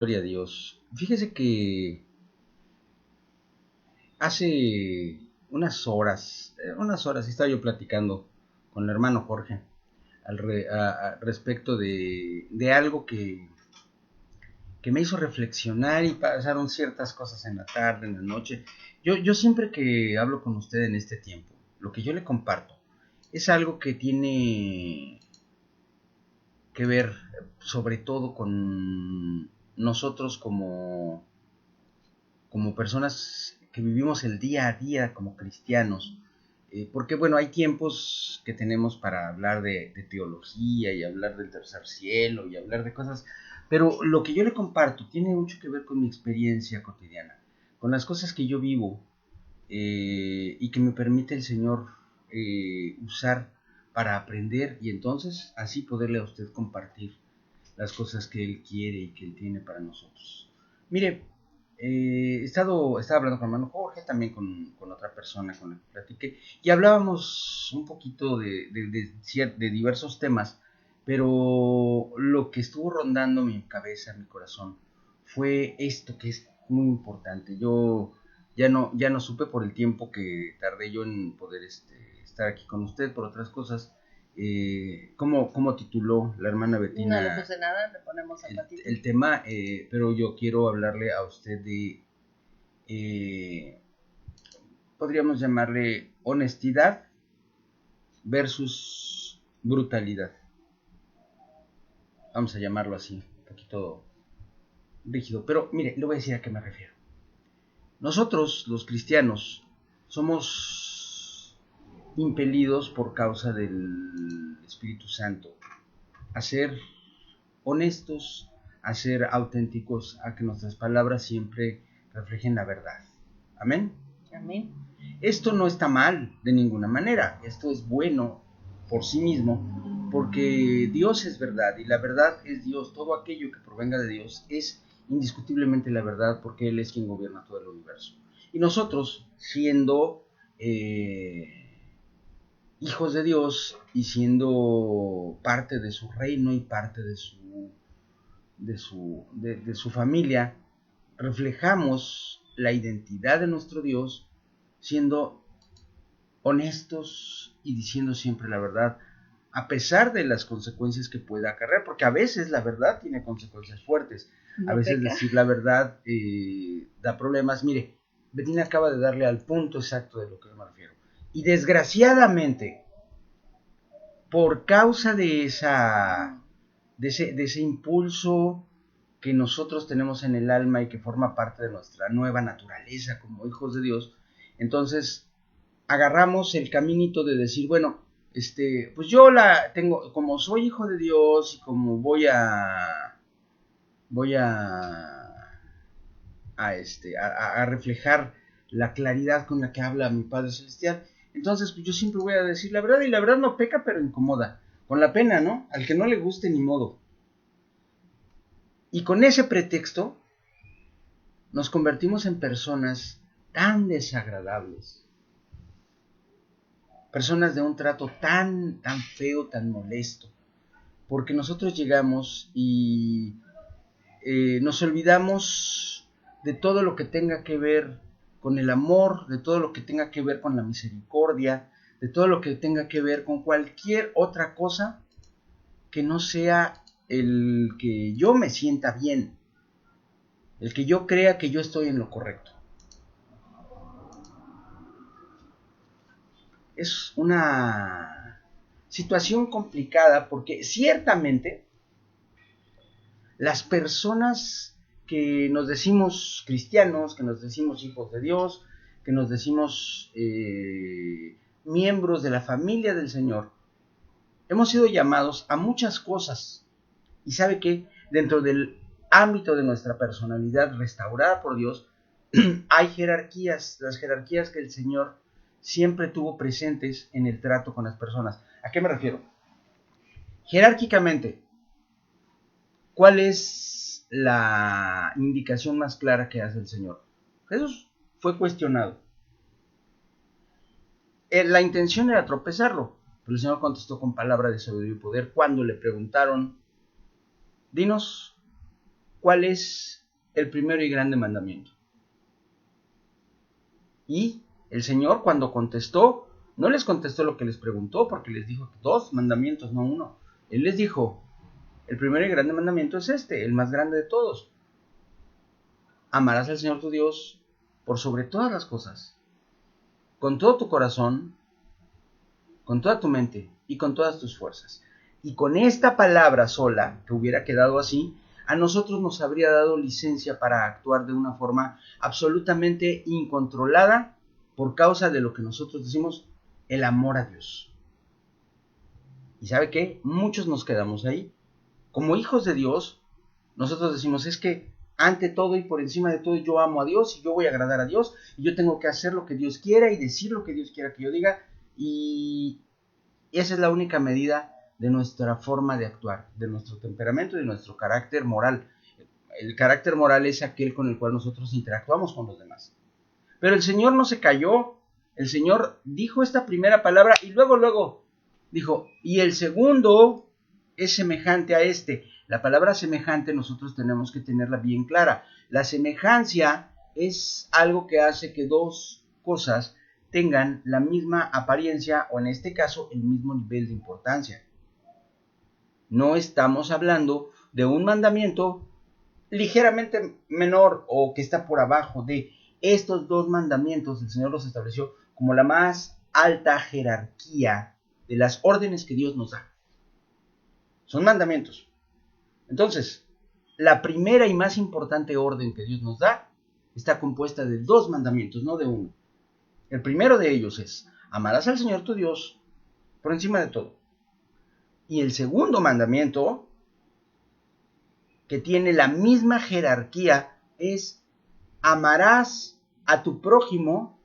Gloria a Dios. Fíjese que hace unas horas estaba yo platicando con el hermano Jorge respecto de algo que me hizo reflexionar y pasaron ciertas cosas en la tarde, en la noche. Yo siempre que hablo con usted en este tiempo, lo que yo le comparto es algo que tiene que ver sobre todo con nosotros como personas que vivimos el día a día como cristianos, porque bueno, hay tiempos que tenemos para hablar de teología y hablar del tercer cielo y hablar de cosas, pero lo que yo le comparto tiene mucho que ver con mi experiencia cotidiana, con las cosas que yo vivo y que me permite el Señor usar para aprender y entonces así poderle a usted compartir las cosas que Él quiere y que Él tiene para nosotros. Mire, estaba hablando con hermano Jorge, también con otra persona con la que platiqué, y hablábamos un poquito de diversos temas, pero lo que estuvo rondando mi cabeza, mi corazón, fue esto que es muy importante. Yo ya no supe por el tiempo que tardé yo en poder estar aquí con usted por otras cosas. ¿Cómo tituló la hermana No le Betina puse nada, le ponemos al ratito. el tema? Pero yo quiero hablarle a usted podríamos llamarle honestidad versus brutalidad. Vamos a llamarlo así, un poquito rígido. Pero mire, le voy a decir a qué me refiero. Nosotros, los cristianos, somos impelidos por causa del Espíritu Santo a ser honestos, a ser auténticos, a que nuestras palabras siempre reflejen la verdad. Amén. Amén. Esto no está mal de ninguna manera, esto es bueno por sí mismo, porque Dios es verdad y la verdad es Dios. Todo aquello que provenga de Dios es indiscutiblemente la verdad porque Él es quien gobierna todo el universo. Y nosotros, siendo hijos de Dios y siendo parte de su reino y parte de su familia, reflejamos la identidad de nuestro Dios siendo honestos y diciendo siempre la verdad, a pesar de las consecuencias que pueda acarrear, porque a veces la verdad tiene consecuencias fuertes, a No veces peca. decir la verdad da problemas. Mire, Betina acaba de darle al punto exacto de lo que me refiero. Y desgraciadamente, por causa de ese impulso que nosotros tenemos en el alma y que forma parte de nuestra nueva naturaleza como hijos de Dios, entonces agarramos el caminito de decir, bueno, pues yo la tengo, como soy hijo de Dios y como voy a reflejar la claridad con la que habla mi Padre Celestial, entonces pues yo siempre voy a decir la verdad y la verdad no peca pero incomoda, con la pena, ¿no? Al que no le guste ni modo. Y con ese pretexto nos convertimos en personas tan desagradables, personas de un trato tan feo, tan molesto, porque nosotros llegamos y nos olvidamos de todo lo que tenga que ver con el amor, de todo lo que tenga que ver con la misericordia, de todo lo que tenga que ver con cualquier otra cosa que no sea el que yo me sienta bien, el que yo crea que yo estoy en lo correcto. Es una situación complicada porque ciertamente las personas que nos decimos cristianos, que nos decimos hijos de Dios, que nos decimos miembros de la familia del Señor, hemos sido llamados a muchas cosas. Y sabe que dentro del ámbito de nuestra personalidad restaurada por Dios, hay jerarquías, las jerarquías que el Señor siempre tuvo presentes en el trato con las personas. ¿A qué me refiero? Jerárquicamente, ¿cuál es la indicación más clara que hace el Señor? Jesús fue cuestionado. La intención era tropezarlo, pero el Señor contestó con palabra de sabiduría y poder cuando le preguntaron, dinos, ¿cuál es el primero y grande mandamiento? Y el Señor, cuando contestó, no les contestó lo que les preguntó, porque les dijo 2 mandamientos, no 1. Él les dijo, el primero y grande mandamiento es este, el más grande de todos. Amarás al Señor tu Dios por sobre todas las cosas, con todo tu corazón, con toda tu mente y con todas tus fuerzas. Y con esta palabra sola, que hubiera quedado así, a nosotros nos habría dado licencia para actuar de una forma absolutamente incontrolada por causa de lo que nosotros decimos, el amor a Dios. ¿Y sabe qué? Muchos nos quedamos ahí. Como hijos de Dios, nosotros decimos, es que ante todo y por encima de todo yo amo a Dios y yo voy a agradar a Dios y yo tengo que hacer lo que Dios quiera y decir lo que Dios quiera que yo diga, y esa es la única medida de nuestra forma de actuar, de nuestro temperamento y de nuestro carácter moral. El carácter moral es aquel con el cual nosotros interactuamos con los demás. Pero el Señor no se calló. El Señor dijo esta primera palabra y luego dijo, y el segundo es semejante a este. La palabra semejante nosotros tenemos que tenerla bien clara. La semejanza es algo que hace que 2 cosas tengan la misma apariencia o en este caso el mismo nivel de importancia. No estamos hablando de un mandamiento ligeramente menor o que está por abajo de estos 2 mandamientos. El Señor los estableció como la más alta jerarquía de las órdenes que Dios nos da. Son mandamientos. Entonces, la primera y más importante orden que Dios nos da está compuesta de 2 mandamientos, no de uno. El primero de ellos es, amarás al Señor tu Dios por encima de todo. Y el segundo mandamiento, que tiene la misma jerarquía, es, amarás a tu prójimo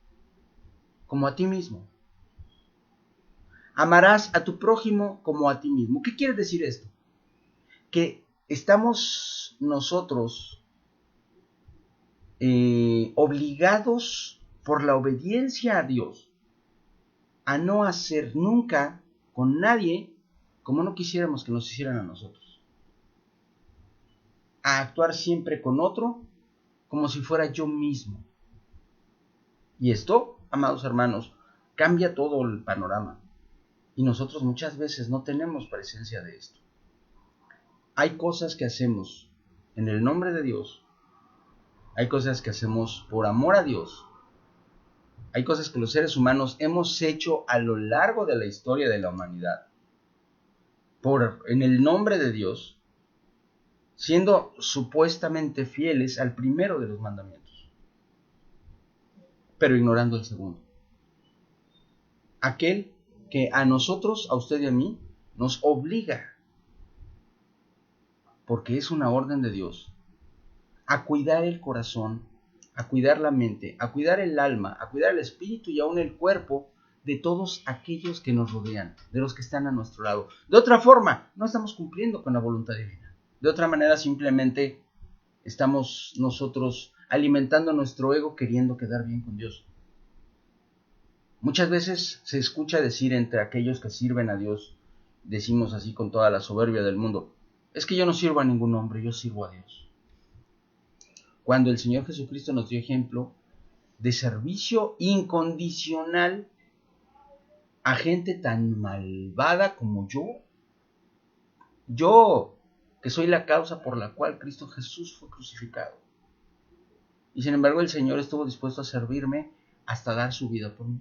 como a ti mismo. Amarás a tu prójimo como a ti mismo. ¿Qué quiere decir esto? Que estamos nosotros obligados por la obediencia a Dios a no hacer nunca con nadie como no quisiéramos que nos hicieran a nosotros. A actuar siempre con otro como si fuera yo mismo. Y esto, amados hermanos, cambia todo el panorama. Y nosotros muchas veces no tenemos presencia de esto. Hay cosas que hacemos en el nombre de Dios. Hay cosas que hacemos por amor a Dios. Hay cosas que los seres humanos hemos hecho a lo largo de la historia de la humanidad en el nombre de Dios, siendo supuestamente fieles al primero de los mandamientos, pero ignorando el segundo. Aquel que a nosotros, a usted y a mí, nos obliga, porque es una orden de Dios, a cuidar el corazón, a cuidar la mente, a cuidar el alma, a cuidar el espíritu y aún el cuerpo de todos aquellos que nos rodean, de los que están a nuestro lado. De otra forma, no estamos cumpliendo con la voluntad divina. De otra manera, simplemente estamos nosotros alimentando nuestro ego queriendo quedar bien con Dios. Muchas veces se escucha decir entre aquellos que sirven a Dios, decimos así con toda la soberbia del mundo, es que yo no sirvo a ningún hombre, yo sirvo a Dios. Cuando el Señor Jesucristo nos dio ejemplo de servicio incondicional a gente tan malvada como yo que soy la causa por la cual Cristo Jesús fue crucificado. Y sin embargo el Señor estuvo dispuesto a servirme hasta dar su vida por mí.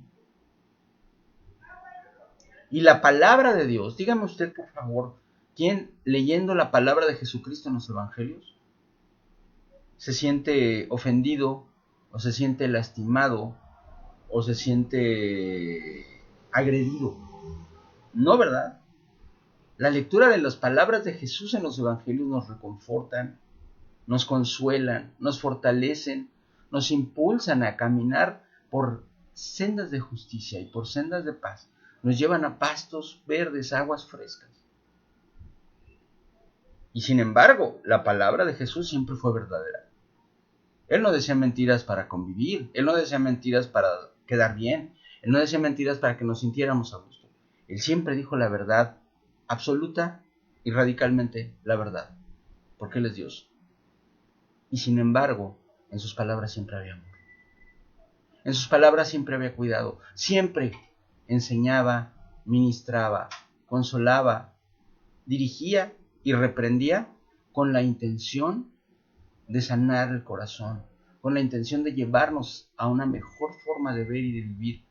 Y la palabra de Dios, dígame usted por favor, ¿quién leyendo la palabra de Jesucristo en los evangelios se siente ofendido o se siente lastimado o se siente agredido? No, ¿verdad? La lectura de las palabras de Jesús en los evangelios nos reconfortan, nos consuelan, nos fortalecen, nos impulsan a caminar por sendas de justicia y por sendas de paz. Nos llevan a pastos verdes, aguas frescas. Y sin embargo, la palabra de Jesús siempre fue verdadera. Él no decía mentiras para convivir, Él no decía mentiras para quedar bien, Él no decía mentiras para que nos sintiéramos a gusto. Él siempre dijo la verdad absoluta y radicalmente la verdad, porque Él es Dios. Y sin embargo, en sus palabras siempre había amor. En sus palabras siempre había cuidado. Siempre enseñaba, ministraba, consolaba, dirigía y reprendía con la intención de sanar el corazón, con la intención de llevarnos a una mejor forma de ver y de vivir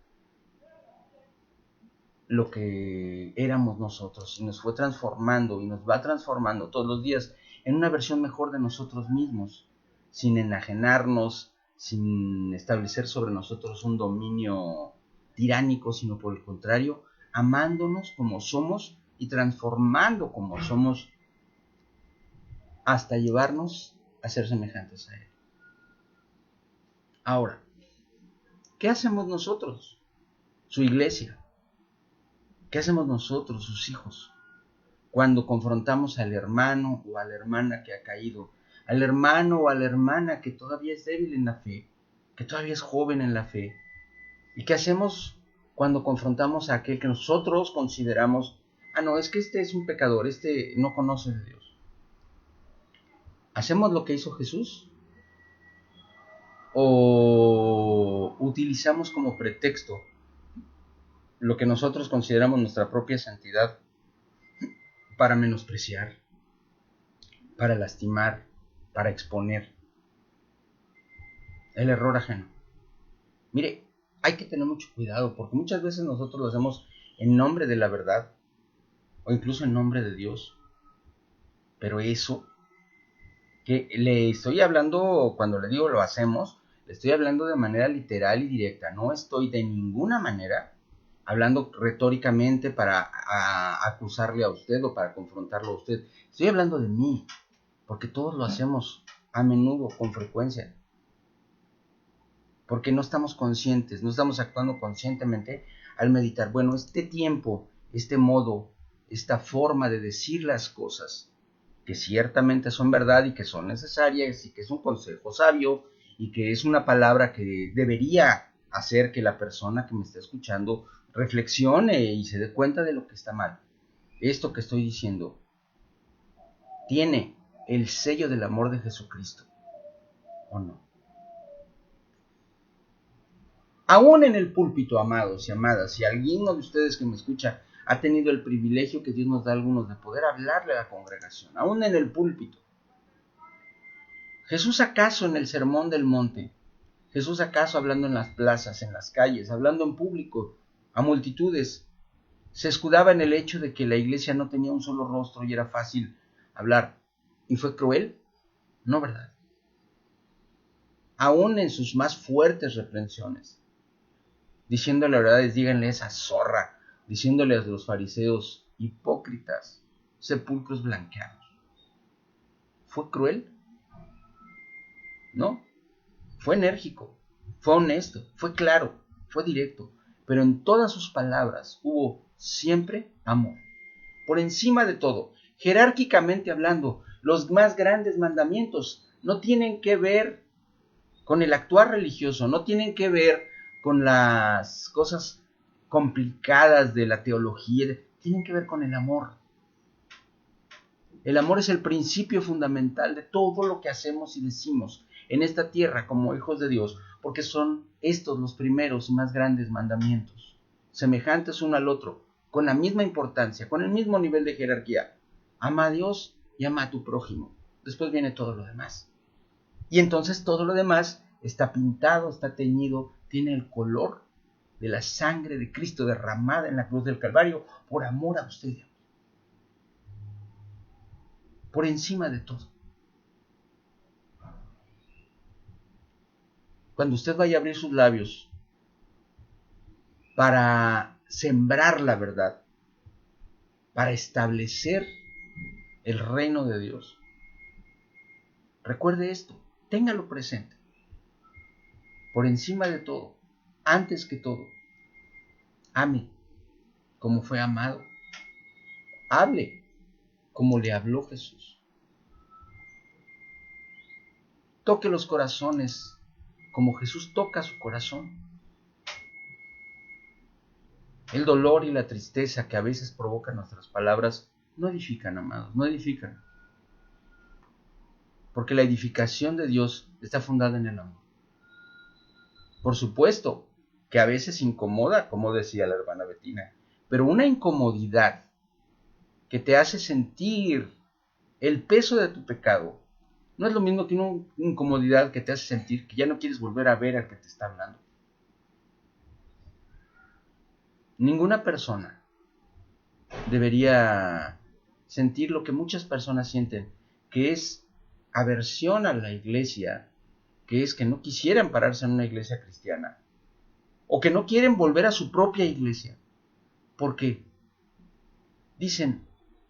lo que éramos nosotros, y nos fue transformando y nos va transformando todos los días en una versión mejor de nosotros mismos, sin enajenarnos, sin establecer sobre nosotros un dominio tiránico, sino por el contrario, amándonos como somos y transformando como somos hasta llevarnos a ser semejantes a Él. Ahora, ¿qué hacemos nosotros, su iglesia? ¿Qué hacemos nosotros, sus hijos, cuando confrontamos al hermano o a la hermana que ha caído, al hermano o a la hermana que todavía es débil en la fe, que todavía es joven en la fe? ¿Y qué hacemos cuando confrontamos a aquel que nosotros consideramos, no, es que este es un pecador, este no conoce de Dios? ¿Hacemos lo que hizo Jesús? ¿O utilizamos como pretexto lo que nosotros consideramos nuestra propia santidad para menospreciar, para lastimar, para exponer el error ajeno? Mire, hay que tener mucho cuidado, porque muchas veces nosotros lo hacemos en nombre de la verdad, o incluso en nombre de Dios. Pero eso que le estoy hablando, cuando le digo lo hacemos, le estoy hablando de manera literal y directa. No estoy de ninguna manera hablando retóricamente para acusarle a usted o para confrontarlo a usted. Estoy hablando de mí, porque todos lo hacemos a menudo, con frecuencia. Porque no estamos conscientes, no estamos actuando conscientemente al meditar. Bueno, este tiempo, este modo, esta forma de decir las cosas, que ciertamente son verdad y que son necesarias y que es un consejo sabio y que es una palabra que debería hacer que la persona que me está escuchando reflexione y se dé cuenta de lo que está mal. Esto que estoy diciendo tiene el sello del amor de Jesucristo, ¿o no? Aún en el púlpito, amados y amadas, si alguno de ustedes que me escucha ha tenido el privilegio que Dios nos da a algunos de poder hablarle a la congregación, aún en el púlpito, Jesús acaso en el sermón del monte, Jesús acaso hablando en las plazas, en las calles, hablando en público a multitudes, se escudaba en el hecho de que la iglesia no tenía un solo rostro y era fácil hablar, y fue cruel? No, ¿verdad? Aún en sus más fuertes reprensiones, diciéndole a verdades, díganle esa zorra, diciéndole a los fariseos, hipócritas, sepulcros blanqueados. ¿Fue cruel? No. Fue enérgico, fue honesto, fue claro, fue directo, pero en todas sus palabras hubo siempre amor. Por encima de todo, jerárquicamente hablando, los más grandes mandamientos no tienen que ver con el actuar religioso, no tienen que ver con las cosas complicadas de la teología, tienen que ver con el amor. El amor es el principio fundamental de todo lo que hacemos y decimos en esta tierra como hijos de Dios, porque son estos los primeros y más grandes mandamientos, semejantes uno al otro, con la misma importancia, con el mismo nivel de jerarquía. Ama a Dios y ama a tu prójimo. Después viene todo lo demás. Y entonces todo lo demás está pintado, está teñido, tiene el color de la sangre de Cristo derramada en la cruz del Calvario por amor a usted, por encima de todo. Cuando usted vaya a abrir sus labios para sembrar la verdad, para establecer el reino de Dios, recuerde esto, téngalo presente. Por encima de todo, antes que todo, ame como fue amado. Hable como le habló Jesús. Toque los corazones como Jesús toca su corazón. El dolor y la tristeza que a veces provocan nuestras palabras no edifican, amados, no edifican. porque la edificación de Dios está fundada en el amor. Por supuesto que a veces incomoda, como decía la hermana Betina, pero una incomodidad que te hace sentir el peso de tu pecado no es lo mismo que una incomodidad que te hace sentir que ya no quieres volver a ver al que te está hablando. Ninguna persona debería sentir lo que muchas personas sienten, que es aversión a la iglesia, que es que no quisieran pararse en una iglesia cristiana, o que no quieren volver a su propia iglesia, porque dicen,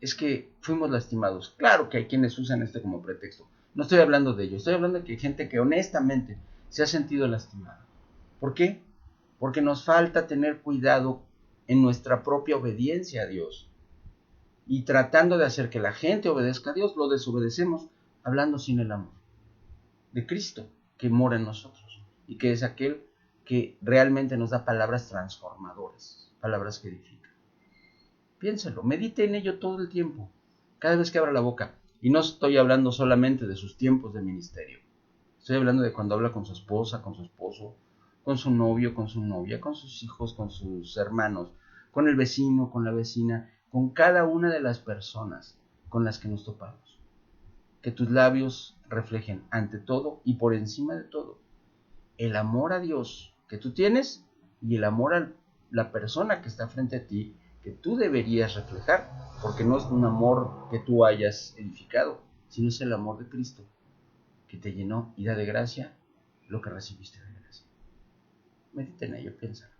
es que fuimos lastimados. Claro que hay quienes usan esto como pretexto. No estoy hablando de ello, estoy hablando de que hay gente que honestamente se ha sentido lastimada. ¿Por qué? Porque nos falta tener cuidado en nuestra propia obediencia a Dios. Y tratando de hacer que la gente obedezca a Dios, lo desobedecemos hablando sin el amor de Cristo que mora en nosotros y que es aquel que realmente nos da palabras transformadoras, palabras que edifican. Piénselo, medite en ello todo el tiempo, cada vez que abra la boca. Y no estoy hablando solamente de sus tiempos de ministerio. Estoy hablando de cuando habla con su esposa, con su esposo, con su novio, con su novia, con sus hijos, con sus hermanos, con el vecino, con la vecina, con cada una de las personas con las que nos topamos. Que tus labios reflejen ante todo y por encima de todo el amor a Dios que tú tienes y el amor a la persona que está frente a ti que tú deberías reflejar, porque no es un amor que tú hayas edificado, sino es el amor de Cristo que te llenó y da de gracia lo que recibiste de gracia. Medita en ello, piensa.